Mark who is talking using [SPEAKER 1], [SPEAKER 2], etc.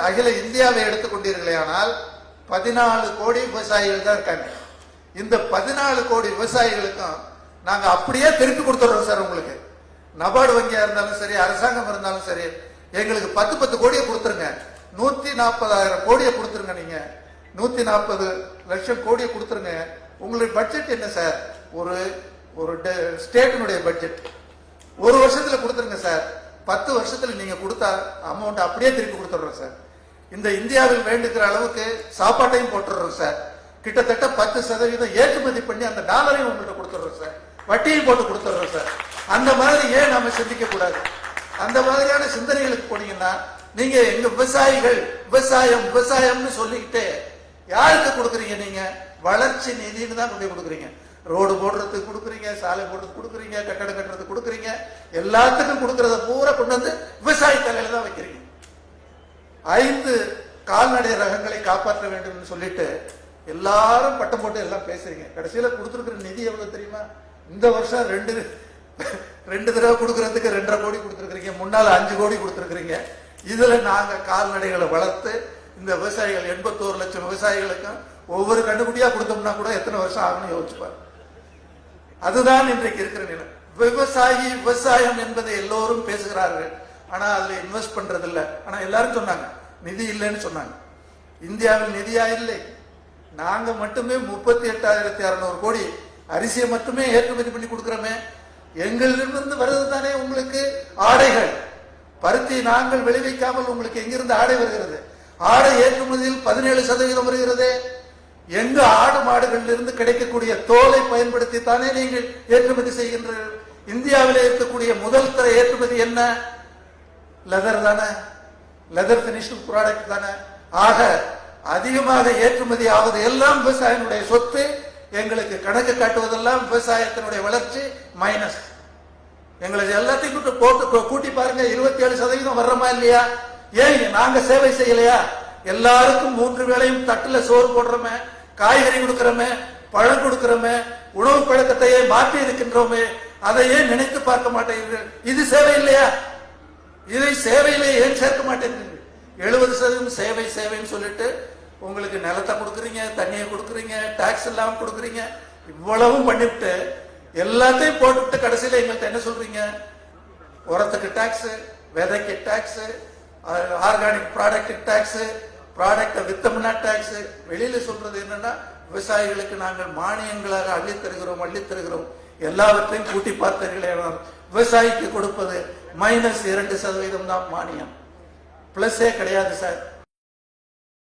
[SPEAKER 1] அகில இந்தியாவை எடுத்துக்கொண்டீர்களே ஆனால் 14 கோடி விவசாயிகள் தான் இருக்காங்க. இந்த 14 கோடி விவசாயிகளுக்கும் நாங்க அப்படியே திருப்பி கொடுத்துறோம் சார். உங்களுக்கு நபார்டு வங்கியா இருந்தாலும் சரி, அரசாங்கம் இருந்தாலும் சரி, எங்களுக்கு 10 கோடியை கொடுத்துருங்க. 140,000 கோடியை கொடுத்துருங்க. நீங்க 140 லட்சம் கோடியை கொடுத்துருங்க. உங்களுக்கு பட்ஜெட் என்ன சார்? ஒரு ஸ்டேட்டினுடைய பட்ஜெட் ஒரு வருஷத்துல கொடுத்துருங்க சார். 10 வருஷத்துல நீங்க கொடுத்தா அமௌண்ட் அப்படியே திருப்பி கொடுத்துடுறோம் சார். இந்த இந்தியாவில் வேண்டுகிற அளவுக்கு சாப்பாட்டையும் போட்டுடுறோம் சார். கிட்டத்தட்ட 10% ஏற்றுமதி பண்ணி அந்த டாலரையும் உங்கள்கிட்ட கொடுத்துடுறோம் சார். வட்டியும் போட்டு கொடுத்துடுறோம் சார். அந்த மாதிரி ஏன் நாம சிந்திக்க கூடாது? அந்த மாதிரியான சிந்தனைகளுக்கு போனீங்கன்னா நீங்க எங்க விவசாயிகள் விவசாயம் விவசாயம்னு சொல்லிக்கிட்டே யாருக்கு கொடுக்குறீங்க? நீங்க வளர்ச்சி நிதினு தான் கொண்டு கொடுக்குறீங்க. ரோடு போடுறதுக்கு கொடுக்குறீங்க, சாலை போடுறதுக்கு கொடுக்குறீங்க, கட்டடம் கட்டுறதுக்கு கொடுக்குறீங்க. எல்லாத்துக்கும் கொடுக்கறத பூரா கொண்டு வந்து விவசாய தலையில தான் வைக்கிறீங்க. 5 கால்நடை ரகங்களை காப்பாற்ற வேண்டும் சொல்லிட்டு எல்லாரும் பட்டம் போட்டு எல்லாம் பேசுறீங்க. கடைசியில கொடுத்துருக்கிற நிதி எவ்வளவு தெரியுமா? இந்த வருஷம் 2 தடவை கொடுக்கறதுக்கு 2.5 கோடி கொடுத்துருக்கீங்க. முன்னால 5 கோடி கொடுத்துருக்கீங்க. இதுல நாங்க கால்நடைகளை வளர்த்து இந்த விவசாயிகள் 81 லட்சம் விவசாயிகளுக்கும் ஒவ்வொரு கண்டுபிடியா கொடுத்தோம்னா கூட எத்தனை வருஷம் ஆகும்னு யோசிப்பாரு. அதுதான் இன்றைக்கு இருக்கிற நிலை. விவசாயம் என்பதை எல்லோரும் பேசுகிறார்கள். ஆனா அதுல இன்வெஸ்ட் பண்றது இல்ல. ஆனா எல்லாரும் சொன்னாங்க நிதி இல்லைன்னு சொன்னாங்க. இந்தியாவில் நிதியா இல்லை. நாங்க மட்டுமே 38,600 கோடி அரிசியை மட்டுமே ஏற்றுமதி பண்ணி கொடுக்கிறோமே. எங்களிலிருந்து வருது தானே உங்களுக்கு ஆடைகள். பருத்தி நாங்கள் விளைவிக்காமல் உங்களுக்கு எங்கிருந்து ஆடை வருகிறது? ஆடை ஏற்றுமதியில் 17% வருகிறது. எங்க ஆடு மாடுகளில் இருந்து கிடைக்கக்கூடிய தோலை பயன்படுத்தி தானே நீங்கள் ஏற்றுமதி செய்கின்றீர்கள். இந்தியாவிலே இருக்கக்கூடிய முதல் தர ஏற்றுமதி என்ன? லெதர் தானே, லெதர் பினிஷ்டு ப்ராடக்ட் தானே. ஆக அதிகமாக ஏற்றுமதி ஆவது எல்லாம் விவசாயினுடைய சொத்து. எங்களுக்கு கணக்கு காட்டுவதெல்லாம் விவசாயத்தினுடைய வளர்ச்சி மைனஸ். எங்களுக்கு எல்லாத்தையும் போட்டு கூட்டி பாருங்க. 27% வர்றமா இல்லையா? ஏன் நாங்க சேவை செய்யலையா? எல்லாருக்கும் 3 வேளையும் தட்டுல சோறு போடுறோமே, காய்கறி கொடுக்கிறோமே, பழம் கொடுக்கிறோமே, உணவு பழக்கத்தையே மாற்றி இருக்கின்றோமே. அதையே நினைத்து பார்க்க மாட்டேங்கிறீர்கள். இது சேவை இல்லையா? இதை சேவையிலே ஏன் சேர்க்க மாட்டேங்கிறீர்கள்? 70% சேவை சேவைன்னு சொல்லிட்டு உங்களுக்கு நிலத்தை கொடுக்குறீங்க, தண்ணியை கொடுக்குறீங்க, டாக்ஸ் எல்லாம் கொடுக்குறீங்க. இவ்வளவும் பண்ணிவிட்டு எல்லாத்தையும் போட்டுவிட்டு கடைசியில எங்கள்கிட்ட என்ன சொல்றீங்க? உரத்துக்கு டாக்ஸ், விதைக்கு டாக்ஸ், ஆர்கானிக் ப்ராடக்ட் டாக்ஸ், ப்ராடக்டை வித்தம்னா டாக்ஸ். வெளியில சொல்றது என்னன்னா விவசாயிகளுக்கு நாங்கள் மானியங்களாக அள்ளித்தருகிறோம். எல்லாவற்றையும் கூட்டி பார்த்தீர்களே, விவசாயிக்கு கொடுப்பது -2% தான் மானியம். பிளஸே கிடையாது சார்.